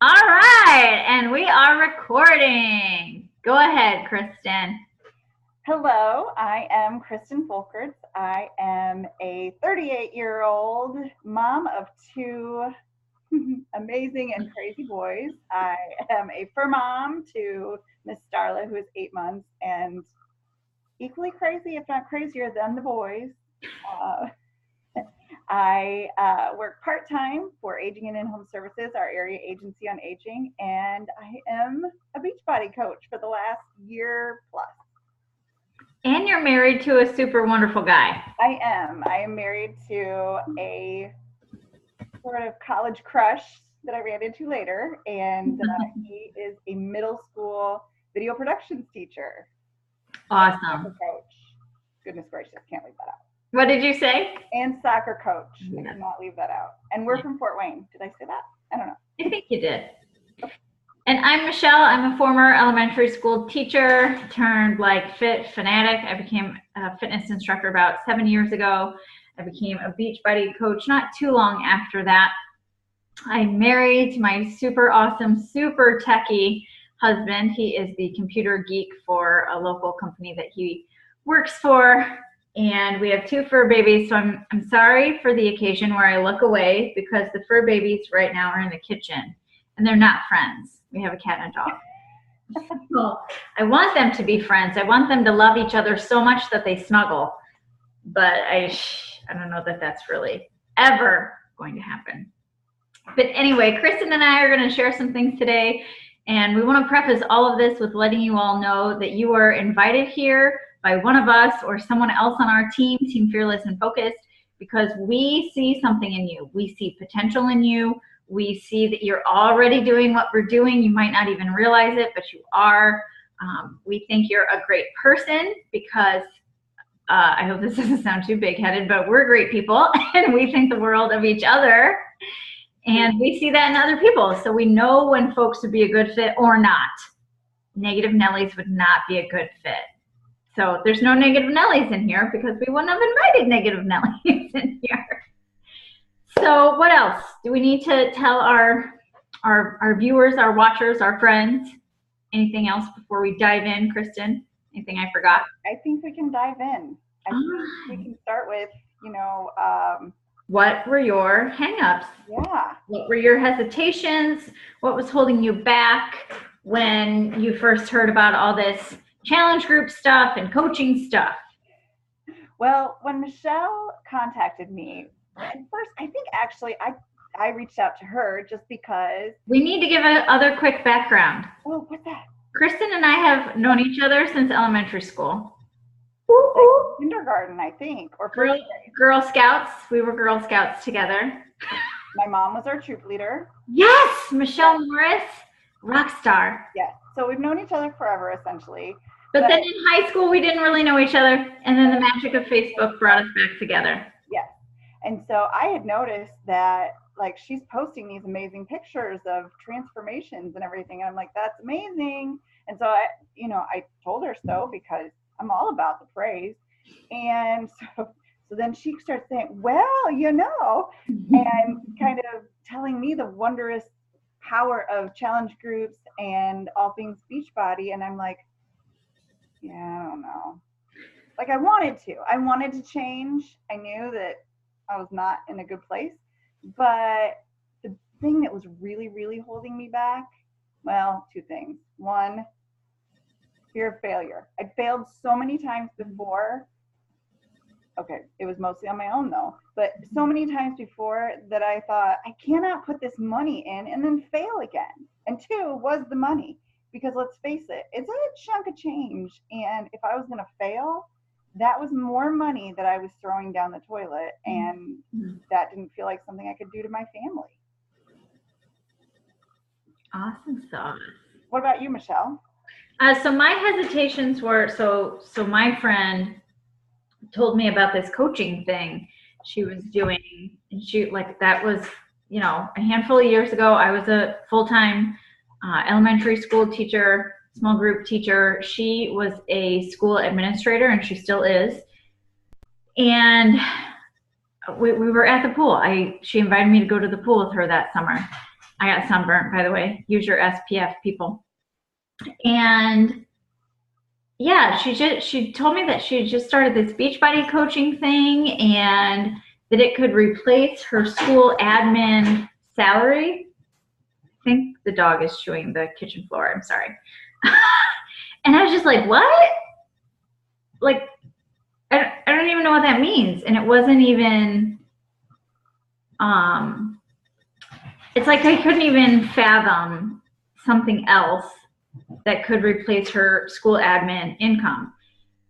All right, and we are recording. Go ahead, Kristin. Hello, I am Kristin Folkerts. I am a 38-year-old mom of two amazing and crazy boys. I am a fur mom to Miss Starla, who is 8 months, and equally crazy, if not crazier, than the boys. I work part-time for Aging and In-Home Services, our area agency on aging, and I am a Beachbody coach for the last year plus. And you're married to a super wonderful guy. I am. I am married to a sort of college crush that I ran into later, and he is a middle school video productions teacher. Awesome. Coach. Goodness gracious, can't leave that out. What did you say? And soccer coach. I cannot leave that out. And we're from Fort Wayne. Did I say that? I don't know. I think you did. And I'm Michelle. I'm a former elementary school teacher turned fit fanatic. I became a fitness instructor about 7 years ago. I became a Beachbody coach not too long after that. I'm married to my super awesome, super techie husband. He is the computer geek for a local company that he works for. And we have two fur babies, so I'm sorry for the occasion where I look away because the fur babies right now are in the kitchen and they're not friends. We have a cat and a dog. Well, I want them to be friends. I want them to love each other so much that they snuggle. But I don't know that that's really ever going to happen. But anyway, Kristin and I are going to share some things today. And we want to preface all of this with letting you all know that you are invited here by one of us or someone else on our team, Team Fearless and Focused, because we see something in you. We see potential in you. We see that you're already doing what we're doing. You might not even realize it, but you are. We think you're a great person because I hope this doesn't sound too big-headed, but we're great people and we think the world of each other. And we see that in other people. So we know when folks would be a good fit or not. Negative Nellies would not be a good fit. So there's no negative Nellies in here because we wouldn't have invited negative Nellies in here. So what else? Do we need to tell our viewers, our watchers, our friends, anything else before we dive in, Kristin? Anything I forgot? I think we can dive in. I think we can start with, what were your hang-ups? Yeah. What were your hesitations? What was holding you back when you first heard about all this challenge group stuff and coaching stuff? Well, when Michelle contacted me, at first, I think actually I reached out to her just because. We need to give another quick background. Oh, what's that? Kristin and I have known each other since elementary school. Like kindergarten, I think, or Girl Scouts. We were Girl Scouts together. My mom was our troop leader. Yes, Michelle Morris, rock star. Yes, so we've known each other forever, essentially. But then in high school, we didn't really know each other, and then the magic of Facebook brought us back together. Yes, and so I had noticed that, she's posting these amazing pictures of transformations and everything, and I'm like, that's amazing. And so I told her so because I'm all about the praise. And so then she starts saying, well, and kind of telling me the wondrous power of challenge groups and all things Beachbody. And I'm like, yeah, I don't know. I wanted to change. I knew that I was not in a good place. But the thing that was really, really holding me back, well, two things. One, fear of failure. I'd failed so many times before. Okay, it was mostly on my own though, but so many times before that I thought, I cannot put this money in and then fail again. And two was the money, because let's face it, it's a chunk of change. And if I was going to fail, that was more money that I was throwing down the toilet, and that didn't feel like something I could do to my family. Awesome sauce. What about you, Michelle? So my hesitations were, so my friend told me about this coaching thing she was doing. And that was, a handful of years ago. I was a full-time elementary school teacher, small group teacher. She was a school administrator, and she still is. And we were at the pool. She invited me to go to the pool with her that summer. I got sunburnt, by the way. Use your SPF, people. And yeah, she told me that she just started this Beachbody coaching thing and that it could replace her school admin salary. I think the dog is chewing the kitchen floor. I'm sorry. And I was just like, what? Like, I don't even know what that means. And it wasn't even, it's like I couldn't even fathom something else that could replace her school admin income.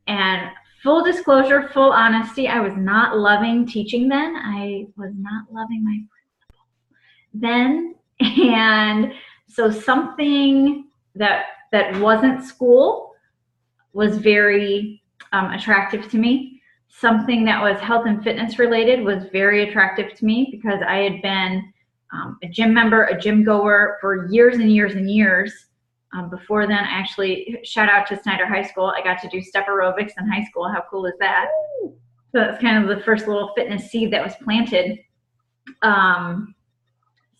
And full disclosure, full honesty, I was not loving teaching then. I was not loving my principal then. And so something that wasn't school was very attractive to me. Something that was health and fitness related was very attractive to me because I had been a gym member, a gym goer for years and years and years. Before then, actually, shout out to Snyder High School. I got to do step aerobics in high school. How cool is that? So that's kind of the first little fitness seed that was planted.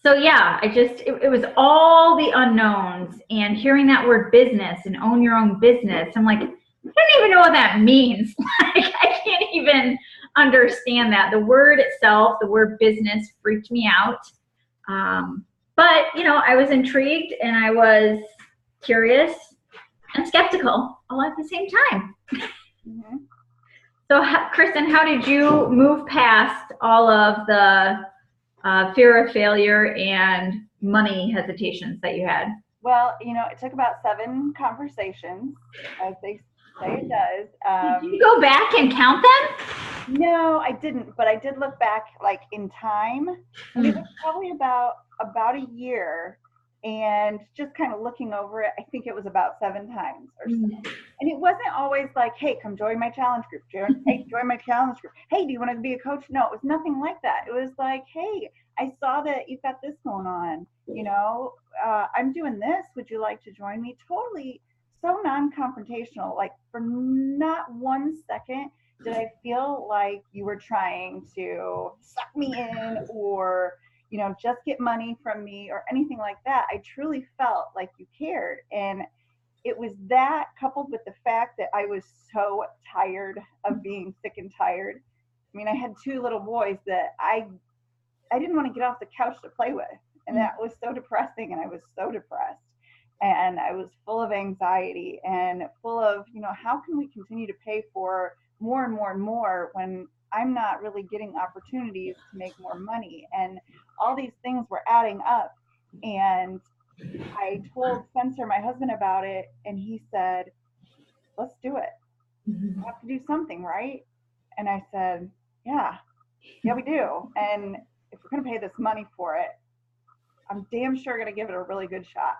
So yeah, it was all the unknowns, and hearing that word business and own your own business, I'm like, I don't even know what that means. Like, I can't even understand that. The word itself, the word business, freaked me out. But I was intrigued and I was curious and skeptical all at the same time. Mm-hmm. So, Kristin, how did you move past all of the fear of failure and money hesitations that you had? Well, it took about 7 conversations, as they say it does. Did you go back and count them? No, I didn't, but I did look back, like, in time. And it was probably about a year, and just kind of looking over it, I think it was about 7 times or so. And it wasn't always like, hey, come join my challenge group. Hey, join my challenge group. Hey, do you want to be a coach? No, it was nothing like that. It was like, hey, I saw that you've got this going on. I'm doing this. Would you like to join me? Totally so non-confrontational. Like, for not 1 second did I feel like you were trying to suck me in or just get money from me or anything like that. I truly felt like you cared. And it was that, coupled with the fact that I was so tired of being sick and tired. I mean, I had 2 little boys that I didn't want to get off the couch to play with. And that was so depressing. And I was so depressed. And I was full of anxiety and full of, how can we continue to pay for more and more and more when I'm not really getting opportunities to make more money? And all these things were adding up. And I told Spencer, my husband, about it, and he said, let's do it. We have to do something, right? And I said, yeah, we do. And if we're going to pay this money for it, I'm damn sure going to give it a really good shot.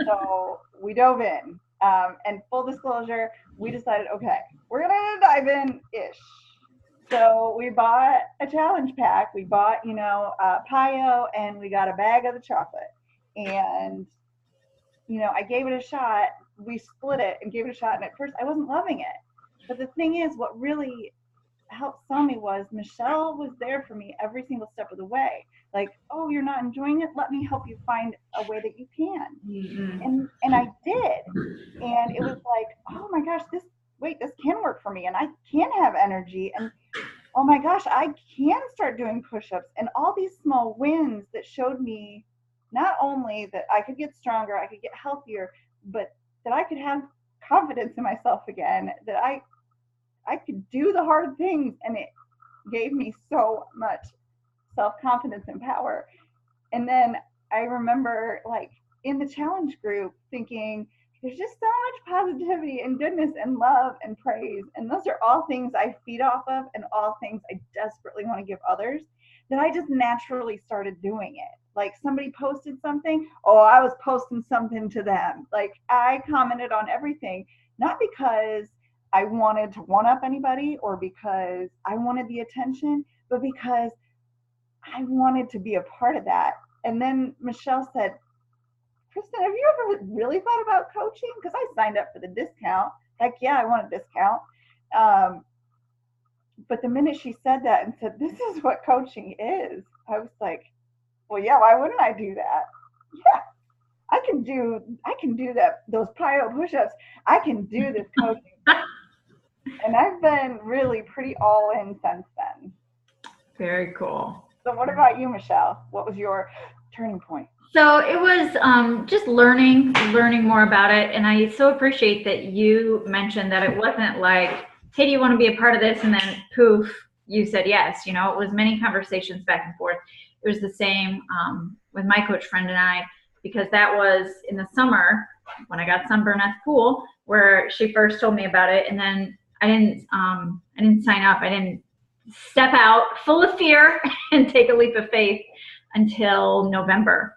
So we dove in. And full disclosure, we decided, okay, we're going to dive in-ish. So we bought a challenge pack. We bought, Pio, and we got a bag of the chocolate. And, I gave it a shot. We split it and gave it a shot. And at first I wasn't loving it. But the thing is, what really helped sell me was Michele was there for me every single step of the way. Like, oh, you're not enjoying it? Let me help you find a way that you can. Mm-hmm. And I did. And it was like, oh my gosh, this can work for me. And I can have energy. And oh my gosh, I can start doing push-ups. And all these small wins that showed me not only that I could get stronger, I could get healthier, but that I could have confidence in myself again, that I could do the hard things. And it gave me so much self-confidence and power. And then I remember, like, in the challenge group thinking, there's just so much positivity and goodness and love and praise. And those are all things I feed off of and all things I desperately want to give others, that I just naturally started doing it. Like, somebody posted something, oh, I was posting something to them. Like, I commented on everything, not because I wanted to one-up anybody or because I wanted the attention, but because I wanted to be a part of that. And then Michele said, Kristin, have you ever really thought about coaching? Because I signed up for the discount. Heck yeah, I want a discount. But the minute she said that and said, this is what coaching is, I was like, well, yeah, why wouldn't I do that? yeah, I can do those plyo push-ups. I can do this coaching. And I've been really pretty all in since then. Very cool. So what about you, Michele? What was your turning point? So it was just learning more about it. And I so appreciate that you mentioned that it wasn't like, hey, do you want to be a part of this? And then poof, you said yes. You know, it was many conversations back and forth. It was the same with my coach friend and I, because that was in the summer when I got sunburned at the pool, where she first told me about it. And then I didn't sign up. I didn't step out full of fear and take a leap of faith until November.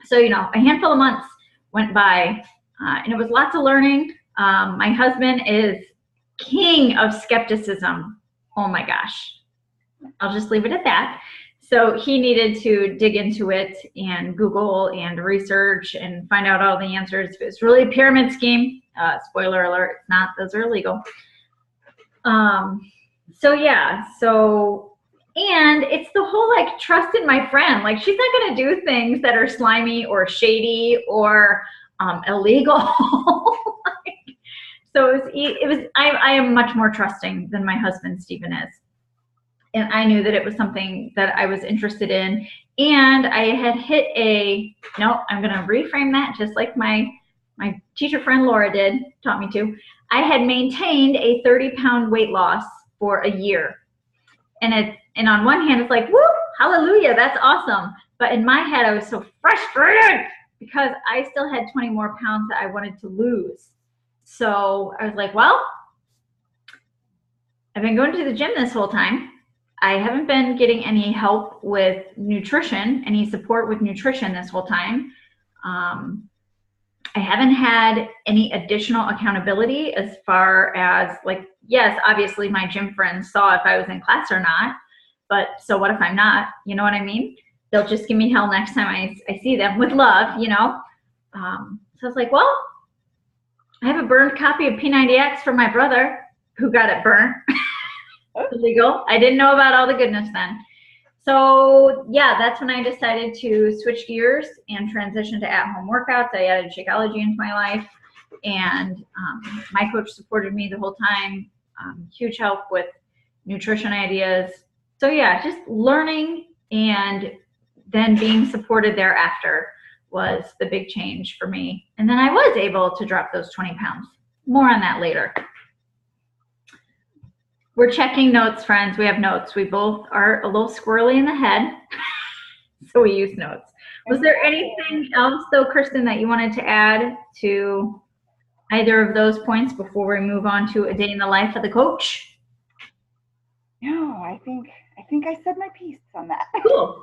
So, you know, a handful of months went by, and it was lots of learning. My husband is king of skepticism. Oh my gosh. I'll just leave it at that. So he needed to dig into it and Google and research and find out all the answers. It's really a pyramid scheme. Spoiler alert, it's not. Those are illegal. So yeah, and it's the whole like trust in my friend. Like she's not going to do things that are slimy or shady or illegal. So I am much more trusting than my husband Stephen is. And I knew that it was something that I was interested in. And I had hit I'm going to reframe that just like my teacher friend Laura taught me to. I had maintained a 30-pound weight loss for a year. And on one hand, it's like, woo, hallelujah, that's awesome. But in my head, I was so frustrated because I still had 20 more pounds that I wanted to lose. So I was like, well, I've been going to the gym this whole time. I haven't been getting any help with nutrition, any support with nutrition this whole time. I haven't had any additional accountability as far as like, yes, obviously my gym friends saw if I was in class or not, but so what if I'm not? You know what I mean? They'll just give me hell next time I see them with love, you know? So I was like, well, I have a burned copy of P90X from my brother who got it burnt. Illegal. I didn't know about all the goodness then. So yeah, that's when I decided to switch gears and transition to at-home workouts. I added Shakeology into my life, and my coach supported me the whole time. Huge help with nutrition ideas. So yeah, just learning and then being supported thereafter was the big change for me. And then I was able to drop those 20 pounds. More on that later. We're checking notes, friends. We have notes. We both are a little squirrely in the head, so we use notes. Was there anything else, though, Kristin, that you wanted to add to either of those points before we move on to a day in the life of the coach? No, I think I said my piece on that. Cool.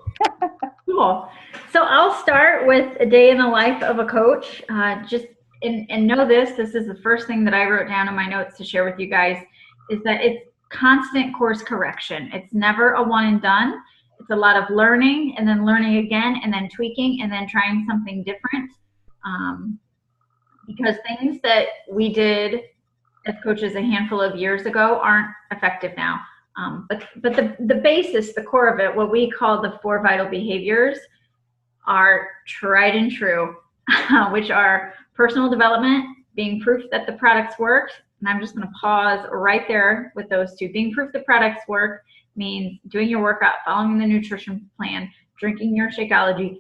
Cool. So I'll start with a day in the life of a coach. And know this is the first thing that I wrote down in my notes to share with you guys, is that it's constant course correction. It's never a one and done. It's a lot of learning and then learning again and then tweaking and then trying something different. Because things that we did as coaches a handful of years ago aren't effective now. But the basis, the core of it, what we call the 4 vital behaviors, are tried and true, which are personal development, being proof that the products work. And I'm just going to pause right there with those two. Being proof the products work means doing your workout, following the nutrition plan, drinking your Shakeology,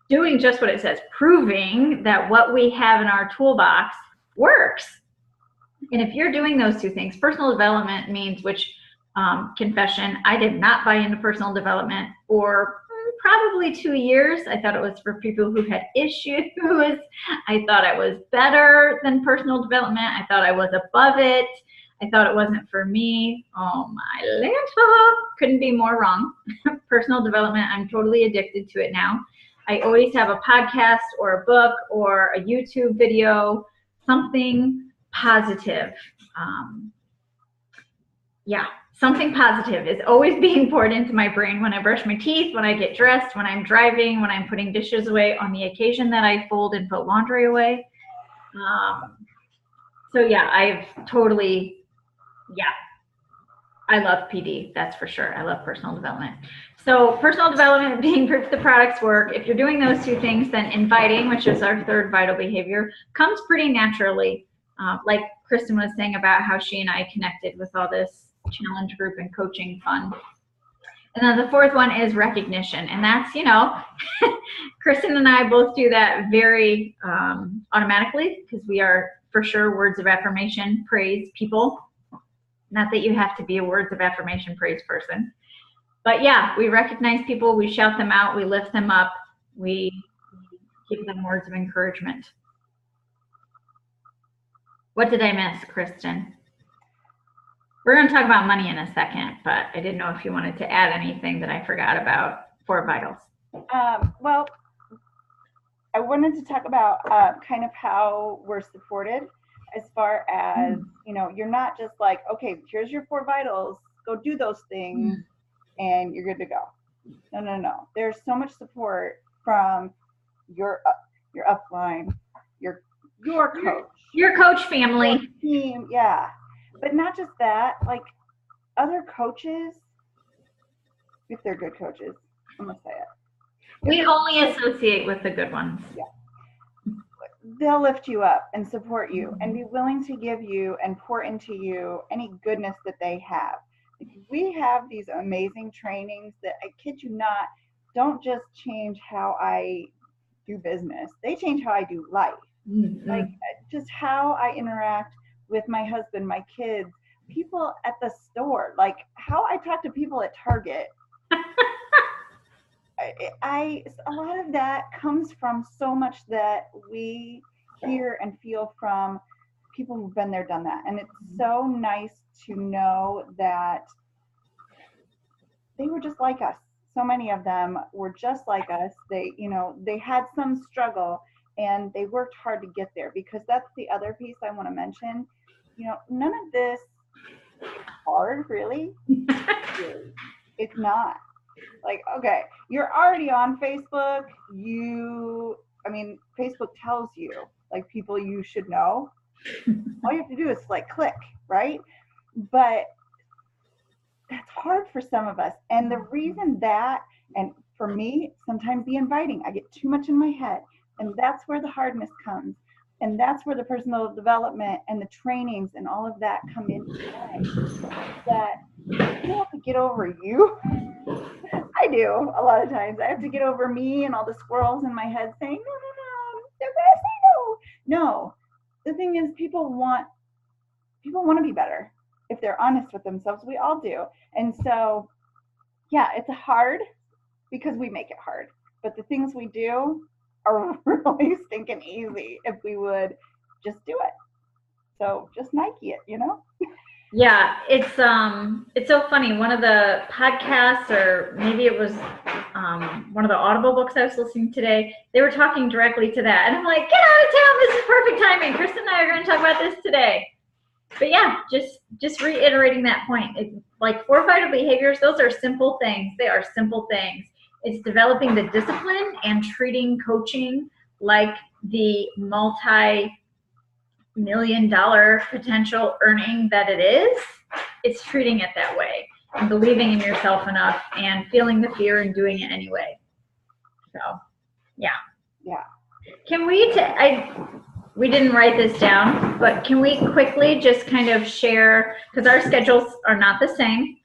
doing just what it says, proving that what we have in our toolbox works. And if you're doing those two things, personal development means, which confession, I did not buy into personal development for probably 2 years. I thought it was for people who had issues. I thought I was better than personal development. I thought I was above it. I thought it wasn't for me. Oh my Lanta, couldn't be more wrong. Personal development, I'm totally addicted to it now. I always have a podcast or a book or a YouTube video, something positive. Something positive is always being poured into my brain when I brush my teeth, when I get dressed, when I'm driving, when I'm putting dishes away, on the occasion that I fold and put laundry away. So yeah, I love PD, that's for sure. I love personal development. So personal development, being proof the products work. If you're doing those two things, then inviting, which is our third vital behavior, comes pretty naturally. Like Kristin was saying about how she and I connected with all this challenge group and coaching fun. And then the fourth one is recognition. And that's, Kristin and I both do that very automatically, because we are for sure words of affirmation, praise people. Not that you have to be a words of affirmation praise person. But yeah, we recognize people, we shout them out, we lift them up, we give them words of encouragement. What did I miss, Kristin? We're going to talk about money in a second, but I didn't know if you wanted to add anything that I forgot about for vitals. Well, I wanted to talk about kind of how we're supported, as far as, you're not just like, okay, here's your 4 vitals, go do those things. And you're good to go. No. There's so much support from your upline, your coach, your coach family, your team, yeah. But not just that, like other coaches, if they're good coaches, I'm gonna say it. We only associate with the good ones. Yeah. They'll lift you up and support you and be willing to give you and pour into you any goodness that they have. We have these amazing trainings that, I kid you not, don't just change how I do business. They change how I do life. Mm-hmm. Like just how I interact with my husband, my kids, people at the store, like how I talk to people at Target. A lot of that comes from so much that we hear and feel from people who've been there, done that. And it's so nice to know that they were just like us. So many of them were just like us. They, they had some struggle and they worked hard to get there, because that's the other piece I want to mention. None of this is hard, really. It's not. Like, okay, you're already on Facebook. Facebook tells you, like, people you should know. All you have to do is like click, right? But that's hard for some of us. And the reason that, and for me, sometimes the inviting, I get too much in my head. And that's where the hardness comes. And that's where the personal development and the trainings and all of that come into play. That you have to get over you. I do a lot of times. I have to get over me and all the squirrels in my head saying, no, they're gonna say no. No. The thing is, people want to be better if they're honest with themselves. We all do. And so, yeah, it's hard because we make it hard. But the things we do are really stinking easy if we would just do it. So just Nike it, Yeah, it's so funny. One of the podcasts, or maybe it was one of the Audible books I was listening to today, they were talking directly to that. And I'm like, get out of town. This is perfect timing. Kristin and I are going to talk about this today. But yeah, just reiterating that point. Like 4 vital behaviors, those are simple things. They are simple things. It's developing the discipline and treating coaching like the multi-million-dollar potential earning that it is. It's treating it that way and believing in yourself enough and feeling the fear and doing it anyway. So, yeah. Yeah. Can we, we didn't write this down, but can we quickly just kind of share, because our schedules are not the same.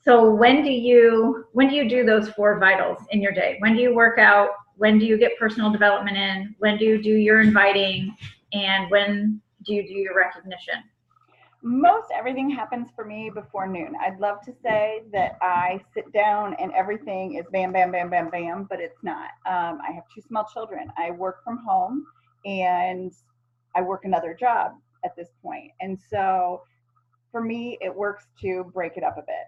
So when do you do those 4 vitals in your day? When do you work out? When do you get personal development in? When do you do your inviting? And when do you do your recognition? Most everything happens for me before noon. I'd love to say that I sit down and everything is bam, bam, bam, bam, bam, but it's not. I have 2 small children. I work from home and I work another job at this point. And so for me, it works to break it up a bit.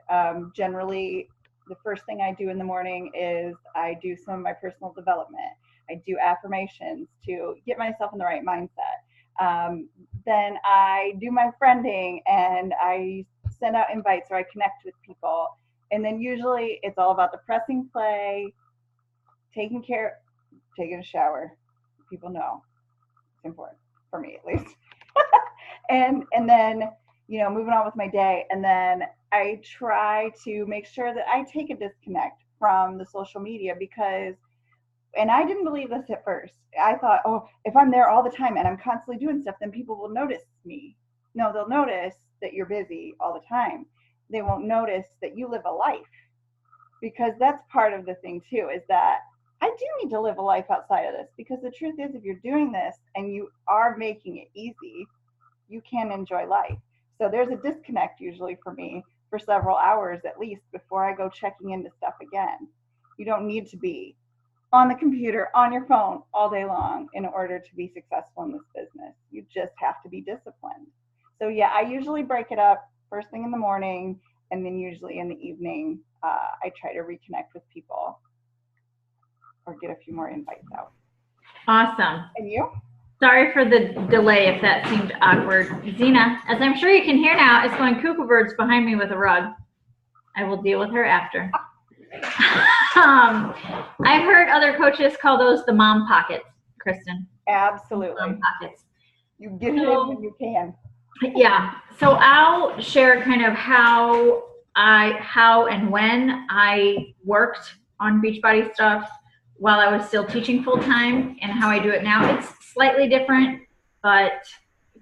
Generally, the first thing I do in the morning is I do some of my personal development. I do affirmations to get myself in the right mindset. Then I do my friending and I send out invites or I connect with people. And then usually it's all about the pressing play, taking a shower. People know it's important for me, at least. and then, moving on with my day. And then I try to make sure that I take a disconnect from the social media because, and I didn't believe this at first. I thought, oh, if I'm there all the time and I'm constantly doing stuff, then people will notice me. No, they'll notice that you're busy all the time. They won't notice that you live a life, because that's part of the thing too, is that I do need to live a life outside of this, because the truth is, if you're doing this and you are making it easy, you can enjoy life. So there's a disconnect usually for me for several hours at least before I go checking into stuff again. You don't need to be on the computer, on your phone all day long in order to be successful in this business. You just have to be disciplined. So yeah, I usually break it up first thing in the morning, and then usually in the evening, I try to reconnect with people or get a few more invites out. Awesome. And you? Sorry for the delay if that seemed awkward. Zena, as I'm sure you can hear now, is going cuckoo birds behind me with a rug. I will deal with her after. I've heard other coaches call those the mom pockets, Kristin. Absolutely. Mom pockets. You get it in when you can. Yeah. So I'll share kind of how and when I worked on Beachbody stuff while I was still teaching full time, and how I do it now. It's slightly different, but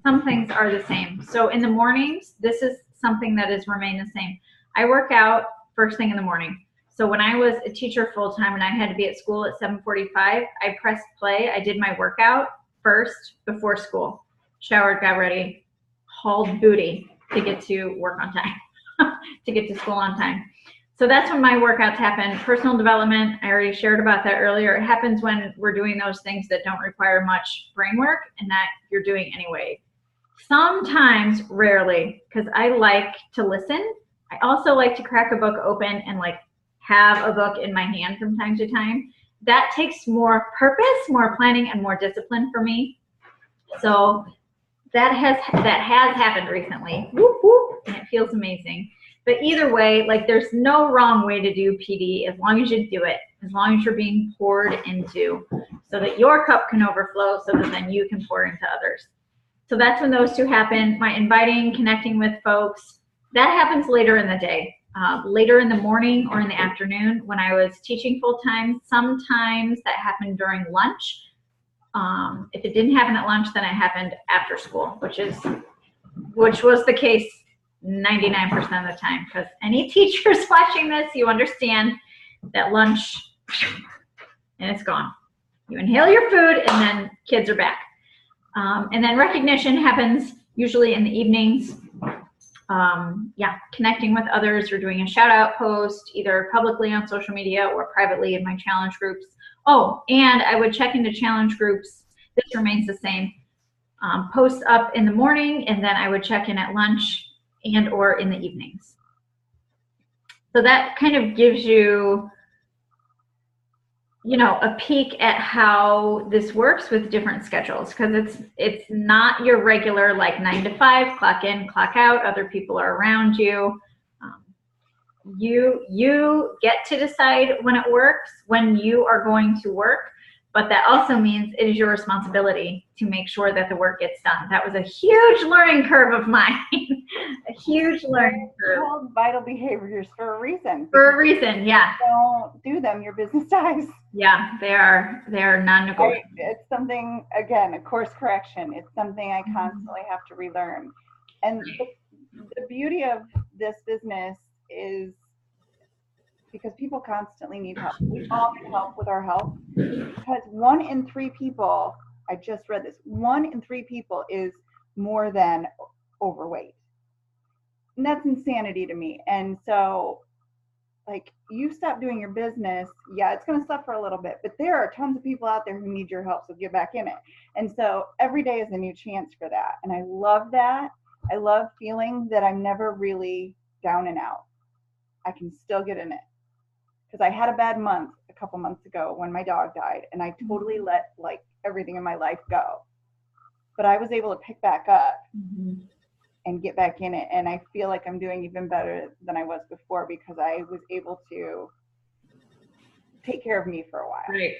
some things are the same. So in the mornings, this is something that has remained the same. I work out first thing in the morning. So when I was a teacher full time and I had to be at school at 7:45, I pressed play. I did my workout first before school, showered, got ready, hauled booty to get to work on time, to get to school on time. So that's when my workouts happen. Personal development, I already shared about that earlier. It happens when we're doing those things that don't require much brain work and that you're doing anyway. Sometimes, rarely, because I like to listen. I also like to crack a book open and like have a book in my hand from time to time. That takes more purpose, more planning, and more discipline for me. So that has happened recently. Whoop, whoop, and it feels amazing. But either way, like there's no wrong way to do PD as long as you do it, as long as you're being poured into, so that your cup can overflow, so that then you can pour into others. So that's when those two happen. My inviting, connecting with folks, that happens later in the day, later in the morning or in the afternoon when I was teaching full time. Sometimes that happened during lunch. If it didn't happen at lunch, then it happened after school, which was the case 99% of the time, because any teachers watching this, you understand that lunch and it's gone. You inhale your food and then kids are back. And then recognition happens usually in the evenings. Connecting with others or doing a shout out post, either publicly on social media or privately in my challenge groups. Oh, and I would check into challenge groups. This remains the same. Posts up in the morning, and then I would check in at lunch and or in the evenings. So that kind of gives you, a peek at how this works with different schedules, because it's not your regular like 9 to 5, clock in, clock out, other people are around you. You get to decide when it works, when you are going to work, but that also means it is your responsibility to make sure that the work gets done. That was a huge learning curve of mine. A huge learning curve. They're called vital behaviors for a reason. For a reason, yeah. If you don't do them, your business dies. Yeah, they are non-negotiable. It's something, again, a course correction. It's something I constantly have to relearn. And the beauty of this business is because people constantly need help. We all need help with our health, because 1 in 3 people, I just read this, 1 in 3 people is more than overweight. And that's insanity to me. And so, like, you stop doing your business, yeah, it's going to suffer a little bit, but there are tons of people out there who need your help, so get back in it. And so every day is a new chance for that. And I love that. I love feeling that I'm never really down and out. I can still get in it. Because I had a bad month a couple months ago when my dog died, and I totally let like everything in my life go. But I was able to pick back up and get back in it. And I feel like I'm doing even better than I was before, because I was able to take care of me for a while. Right.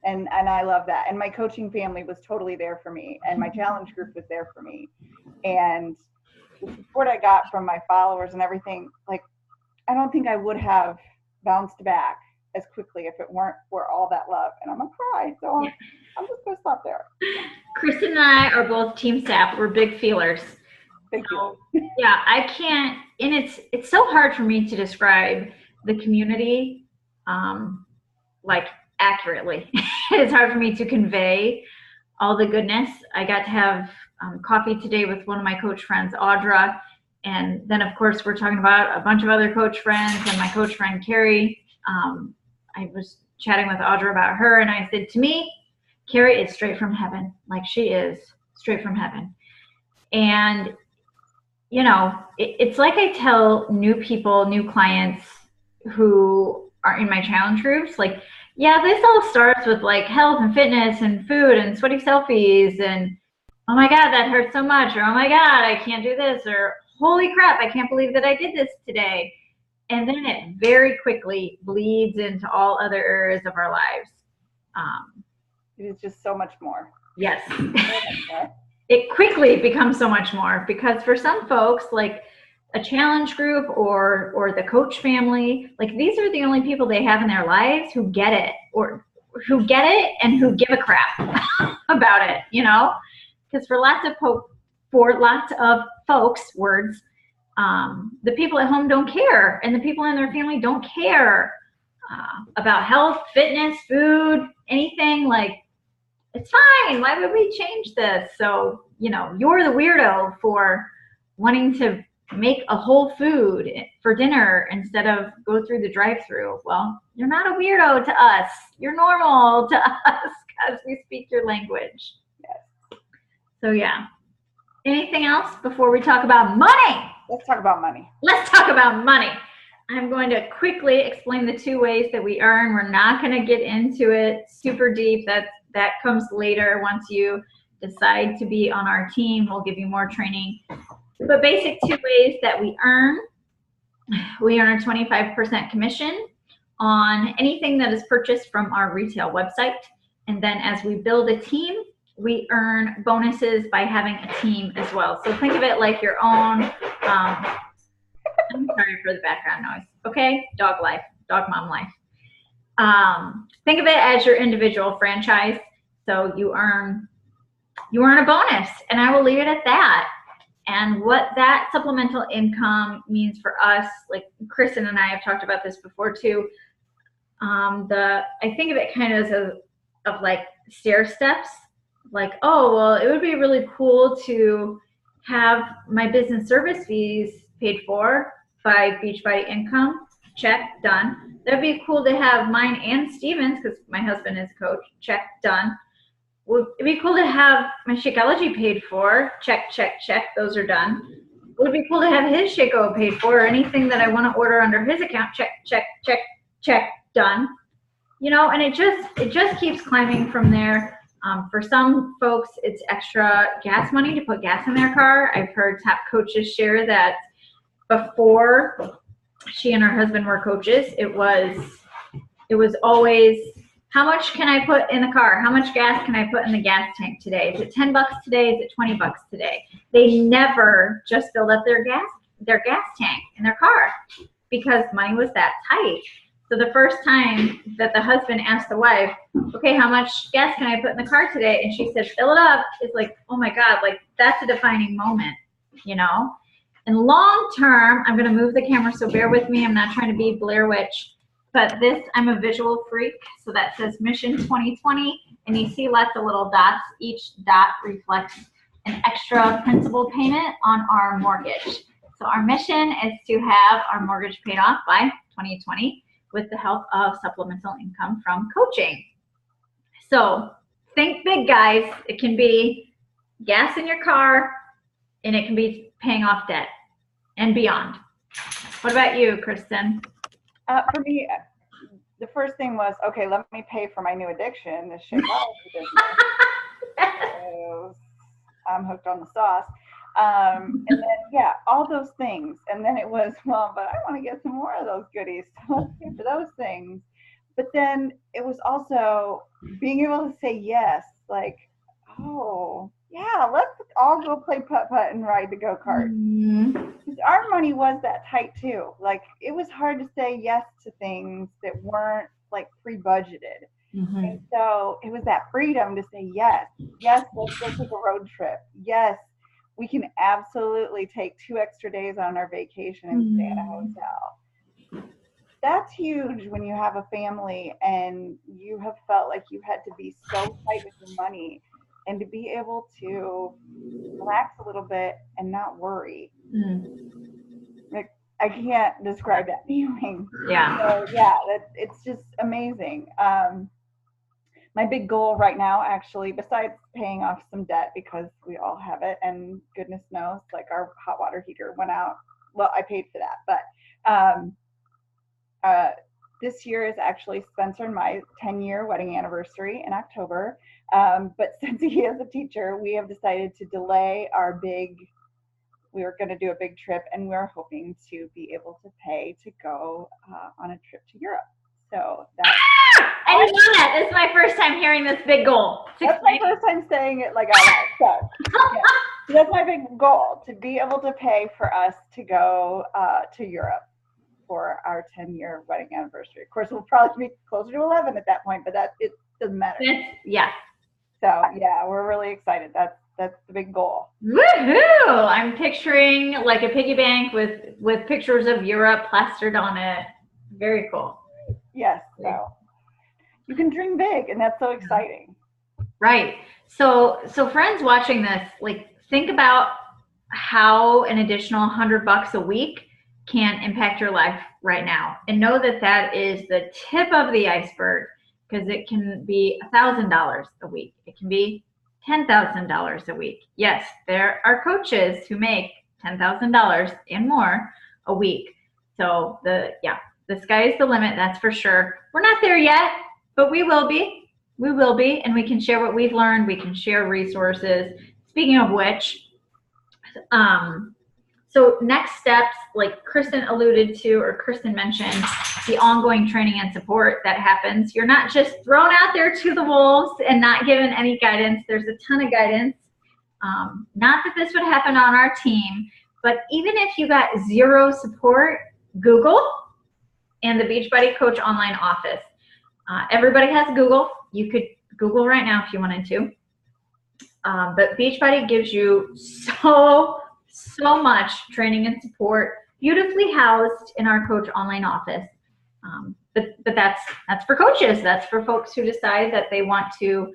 And I love that. And my coaching family was totally there for me, and my challenge group was there for me. And the support I got from my followers and everything, like, I don't think I would have bounced back as quickly if it weren't for all that love. And I'm gonna cry, so I'm just gonna stop there. Kristin and I are both Team Sept. We're big feelers. Thank you. Yeah, I can't, and it's so hard for me to describe the community like accurately. It's hard for me to convey all the goodness. I got to have coffee today with one of my coach friends, Audra, and then of course we're talking about a bunch of other coach friends and my coach friend Carrie. I was chatting with Audra about her, and I said, to me, Carrie is straight from heaven. Like, she is straight from heaven. And you know, it's like I tell new people, new clients who are in my challenge groups, like, yeah, this all starts with like health and fitness and food and sweaty selfies and, oh my God, that hurts so much, or oh my God, I can't do this, or holy crap, I can't believe that I did this today. And then it very quickly bleeds into all other areas of our lives. It is just so much more. Yes. It quickly becomes so much more, because for some folks, like a challenge group or the coach family, like these are the only people they have in their lives who get it, or who get it and who give a crap about it, you know? Because for lots of folks, the people at home don't care, and the people in their family don't care about health, fitness, food, anything. Like, it's fine. Why would we change this? So, you know, you're the weirdo for wanting to make a whole food for dinner instead of go through the drive-through. Well, you're not a weirdo to us. You're normal to us because we speak your language. Yes. So, yeah. Anything else before we talk about money? Let's talk about money. Let's talk about money. I'm going to quickly explain the two ways that we earn. We're not going to get into it super deep. That comes later. Once you decide to be on our team, we'll give you more training. But basic two ways that we earn a 25% commission on anything that is purchased from our retail website. And then as we build a team, we earn bonuses by having a team as well. So think of it like your own, I'm sorry for the background noise, okay? Dog life, dog mom life. Think of it as your individual franchise. So you earn a bonus, and I will leave it at that. And what that supplemental income means for us, like Kristin and I have talked about this before too. I think of it kind of like stair steps. Like, oh, well, it would be really cool to have my business service fees paid for by Beachbody income. Check, done. That'd be cool to have mine and Steven's, because my husband is a coach. Check, done. Would it be cool to have my Shakeology paid for? Check, check, check. Those are done. Would it be cool to have his Shako paid for, or anything that I want to order under his account? Check, check, check, check, done. You know, and it just keeps climbing from there. For some folks, it's extra gas money to put gas in their car. I've heard top coaches share that before she and her husband were coaches, it was always, how much can I put in the car? How much gas can I put in the gas tank today? Is it $10 today? Is it $20 today? They never just filled up their gas tank in their car because money was that tight. So the first time that the husband asked the wife, okay, how much gas can I put in the car today? And she said, fill it up. It's like, oh my God, like that's a defining moment, you know? And long term, I'm going to move the camera, so bear with me. I'm not trying to be Blair Witch, but I'm a visual freak. So that says Mission 2020, and you see lots of little dots. Each dot reflects an extra principal payment on our mortgage. So our mission is to have our mortgage paid off by 2020 with the help of supplemental income from coaching. So think big, guys. It can be gas in your car, and it can be paying off debt and beyond. What about you, Kristin? For me, the first thing was, okay, let me pay for my new addiction, the Shakeology business. So I'm hooked on the sauce. And then, yeah, all those things. And then it was, well, but I want to get some more of those goodies. So let's pay for those things. But then it was also being able to say yes, like, oh, yeah, let's all go play putt-putt and ride the go-kart. Mm-hmm. Our money was that tight too. Like, it was hard to say yes to things that weren't like pre-budgeted. Mm-hmm. And so it was that freedom to say, yes, yes, let's go take a road trip. Yes, we can absolutely take 2 extra days on our vacation and stay in a hotel. That's huge when you have a family and you have felt like you had to be so tight with your money, and to be able to relax a little bit and not worry. Like, I can't describe that feeling. Yeah. So yeah, it's just amazing. My big goal right now, actually, besides paying off some debt, because we all have it, and goodness knows, like our hot water heater went out. Well, I paid for that, but this year is actually Spencer and my 10-year wedding anniversary in October. But since he is a teacher, we have decided to delay our we were going to do a big trip, and we're hoping to be able to pay to go on a trip to Europe. So that's I love that. This is my first time hearing this big goal. That's my first time saying it like out loud. So, yeah. That's my big goal, to be able to pay for us to go to Europe for our 10-year wedding anniversary. Of course, we'll probably be closer to 11 at that point, but it doesn't matter. Yeah. So yeah, we're really excited. That's the big goal. Woohoo! I'm picturing like a piggy bank with pictures of Europe plastered on it. Very cool. Yes. So you can dream big, and that's so exciting. Right. So friends watching this, like, think about how an additional $100 a week can impact your life right now, and know that that is the tip of the iceberg, because it can be $1,000 a week. It can be $10,000 a week. Yes, there are coaches who make $10,000 and more a week. So the sky is the limit, that's for sure. We're not there yet, but we will be. We will be, and we can share what we've learned. We can share resources. Speaking of which, so next steps, like Kristin alluded to, or Kristin mentioned, the ongoing training and support that happens. You're not just thrown out there to the wolves and not given any guidance. There's a ton of guidance. Not that this would happen on our team, but even if you got zero support, Google and the Beachbody Coach online office. Everybody has Google. You could Google right now if you wanted to. But Beachbody gives you so much training and support, beautifully housed in our Coach online office. But that's for coaches. That's for folks who decide that they want to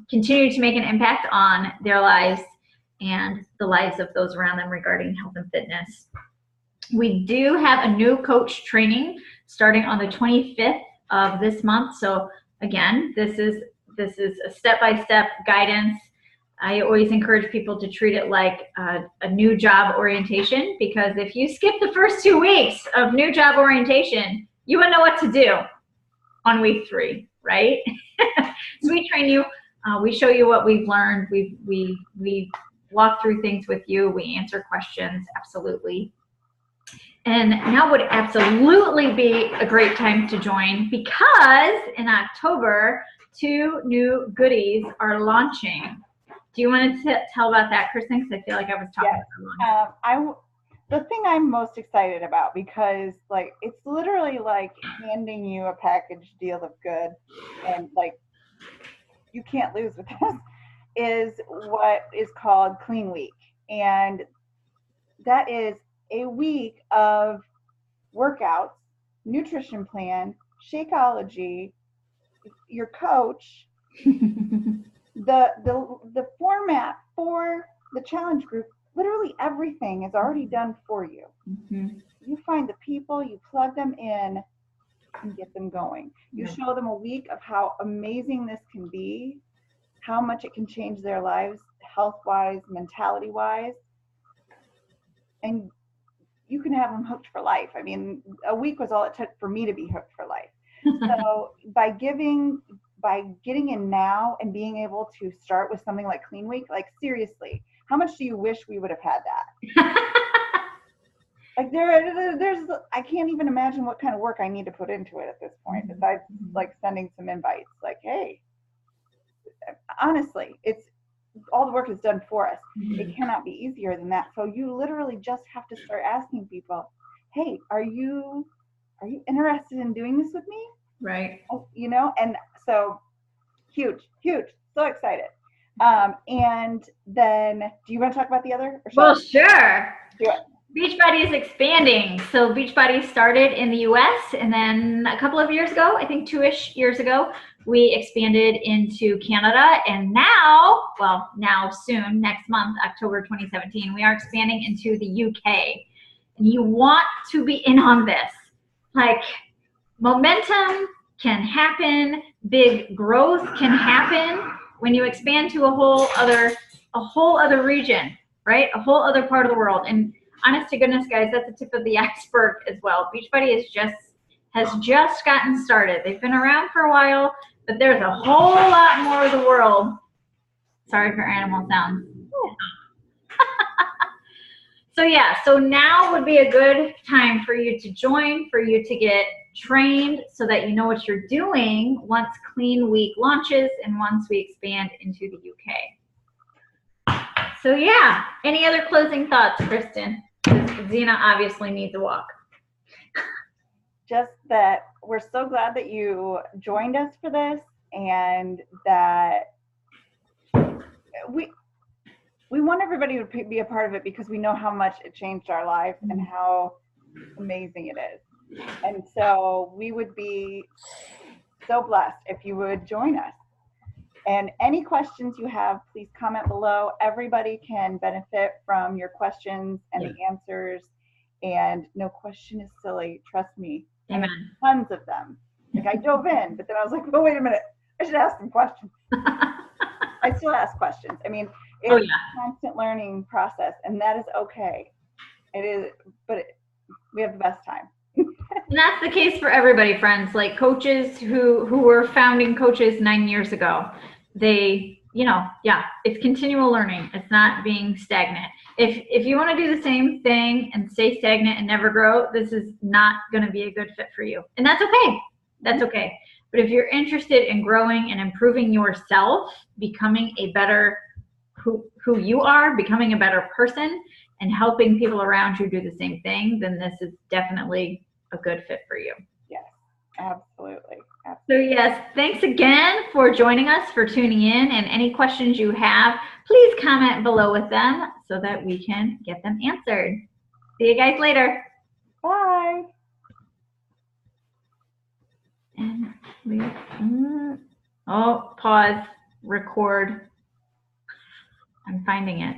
continue to make an impact on their lives and the lives of those around them regarding health and fitness. We do have a new coach training starting on the 25th of this month. So again, this is a step-by-step guidance. I always encourage people to treat it like a new job orientation, because if you skip the first 2 weeks of new job orientation, you wouldn't know what to do on week 3, right? So we train you, we show you what we've learned, we walk through things with you, we answer questions, absolutely. And now would absolutely be a great time to join, because in October, 2 new goodies are launching. Do you want to tell about that, Kristin? Because I feel like I was talking for long. The thing I'm most excited about, because like it's literally like handing you a package deal of good, and like you can't lose with this, is what is called Clean Week. And that is a week of workouts, nutrition plan, Shakeology, your coach, the format for the challenge group, literally everything is already done for you. Mm-hmm. You find the people, you plug them in, and get them going. You show them a week of how amazing this can be, how much it can change their lives, health-wise, mentality-wise, and you can have them hooked for life. I mean, a week was all it took for me to be hooked for life. So by getting in now and being able to start with something like Clean Week, like seriously, how much do you wish we would have had that? Like there's, I can't even imagine what kind of work I need to put into it at this point, besides like sending some invites. Like, hey, honestly, it's all the work is done for us. It cannot be easier than that. So you literally just have to start asking people, hey, are you are you interested in doing this with me? Right. You know, and so huge, so excited. And then, do you want to talk about the other? Or Well, sure. do it. Beachbody is expanding. So Beachbody started in the US, and then a couple of years ago, I think 2-ish years ago, we expanded into Canada. And now, well, now soon, next month, October 2017, we are expanding into the UK. And you want to be in on this. Like, momentum can happen, big growth can happen when you expand to a whole other region, right? A whole other part of the world. And honest to goodness, guys, that's the tip of the iceberg as well. Beachbody has just gotten started. They've been around for a while, but there's a whole lot more of the world. Sorry for animal sounds. So yeah, so now would be a good time for you to join, for you to get trained so that you know what you're doing once Clean Week launches and once we expand into the UK. So yeah, any other closing thoughts, Kristin? Zena obviously needs a walk. Just that we're so glad that you joined us for this, and that we want everybody to be a part of it because we know how much it changed our life and how amazing it is. And so we would be so blessed if you would join us. And any questions you have, please comment below. Everybody can benefit from your questions and the answers. And no question is silly. Trust me. Amen. Tons of them. Like, I dove in, but then I was like, oh, wait a minute. I should ask some questions. I still ask questions. I mean, it's a constant learning process, and that is okay. It is, but we have the best time. And that's the case for everybody, friends. Like coaches who were founding coaches 9 years ago, they, you know, it's continual learning. It's not being stagnant. If you want to do the same thing and stay stagnant and never grow, this is not going to be a good fit for you. And that's okay. That's okay. But if you're interested in growing and improving yourself, becoming a better who you are, becoming a better person, and helping people around you do the same thing, then this is definitely a good fit for you. Yes, absolutely. So yes, thanks again for joining us, for tuning in, and any questions you have, please comment below with them so that we can get them answered. See you guys later. Bye. And we, pause, record. I'm finding it.